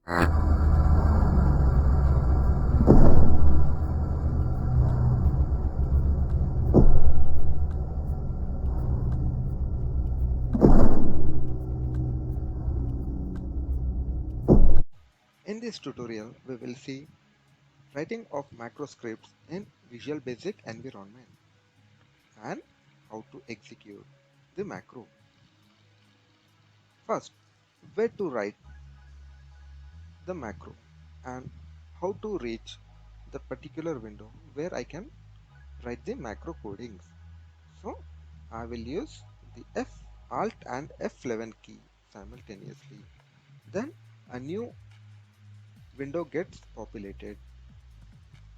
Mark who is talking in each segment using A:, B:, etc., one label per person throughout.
A: In this tutorial, we will see writing of macro scripts in Visual Basic environment and how to execute the macro. First, where to write the macro and how to reach the particular window where I can write the macro codings. So, I will use the Alt and F11 key simultaneously. Then a new window gets populated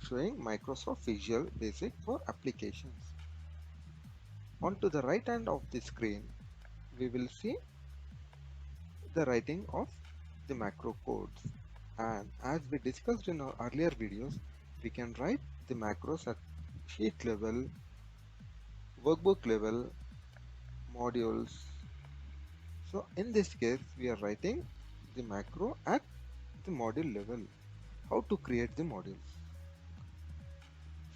A: showing Microsoft Visual Basic for applications. On to the right hand of the screen, we will see the writing of the macro codes. And as we discussed in our earlier videos, we can write the macros at sheet level, workbook level, modules. So in this case, we are writing the macro at the module level. How to create the modules?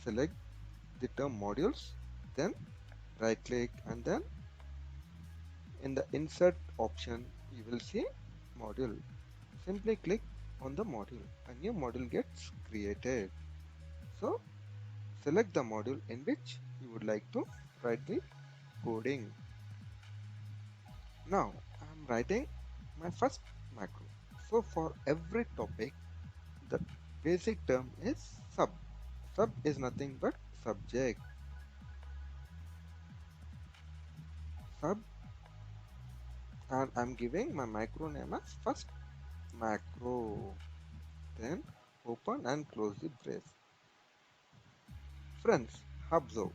A: Select the term modules, then right click, and then in the insert option you will see module. Simply click on the module. A new module gets created. So select the module in which you would like to write the coding. Now I am writing my first macro. So for every topic the basic term is sub. Sub is nothing but subject. Sub, and I'm giving my macro name as first macro. Then open and close the brace. Friends, observe.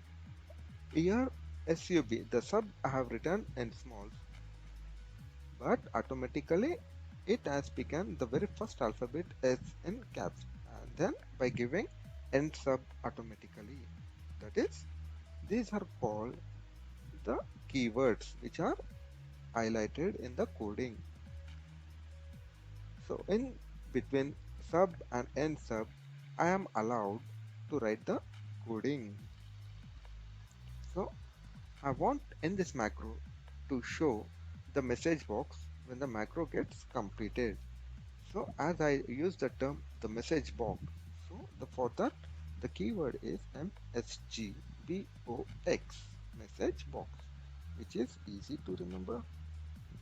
A: Here sub, the sub I have written in smalls, but automatically it has become the very first alphabet is in caps, and then by giving end sub automatically. That is, these are called the keywords which are highlighted in the coding. So in between sub and end sub, I am allowed to write the coding. So I want in this macro to show the message box when the macro gets completed. So as I use the term the message box, so for that the keyword is MSGBOX, message box, which is easy to remember.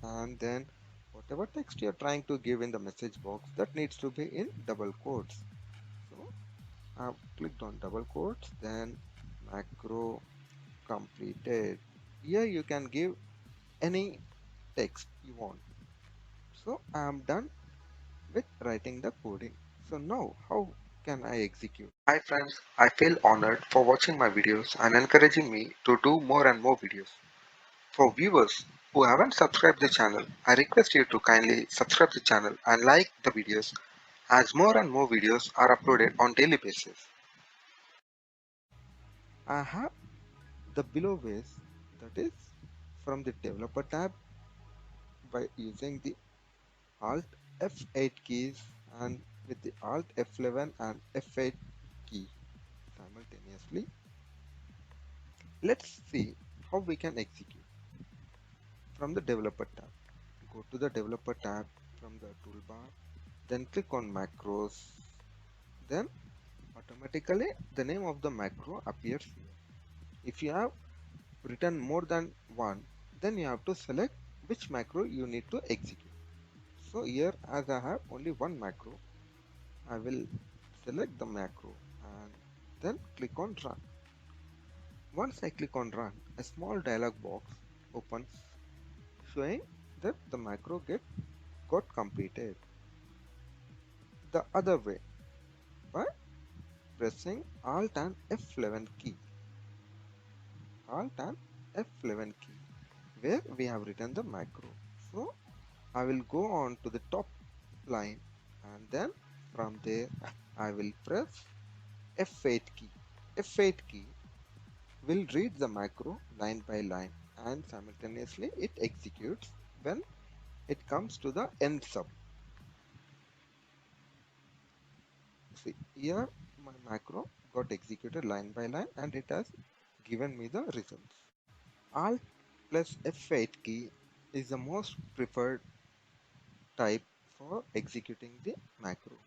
A: And then whatever text you are trying to give in the message box, that needs to be in double quotes. So I've clicked on double quotes, then macro completed. Here you can give any text you want. So I am done with writing the coding. So now how can I execute? Hi friends, I feel honored for watching my videos and encouraging me to do more and more videos. For viewers who haven't subscribed the channel, I request you to kindly subscribe the channel and like the videos as more and more videos are uploaded on daily basis. I have the below ways, that is from the developer tab by using the Alt F8 keys and with the Alt F11 and F8 key simultaneously. Let's see how we can execute. From the developer tab, go to the developer tab from the toolbar, then click on macros, then automatically the name of the macro appears here. If you have written more than one, then you have to select which macro you need to execute. So here as I have only one macro, I will select the macro and then click on run. Once I click on run, a small dialog box opens showing that the macro got completed. The other way, by pressing Alt and F11 key. Alt and F11 key, where we have written the macro. So I will go on to the top line and then from there I will press F8 key. F8 key will read the macro line by line and simultaneously it executes when it comes to the end sub. See, here my macro got executed line by line and it has given me the results. Alt plus F8 key is the most preferred type for executing the macro.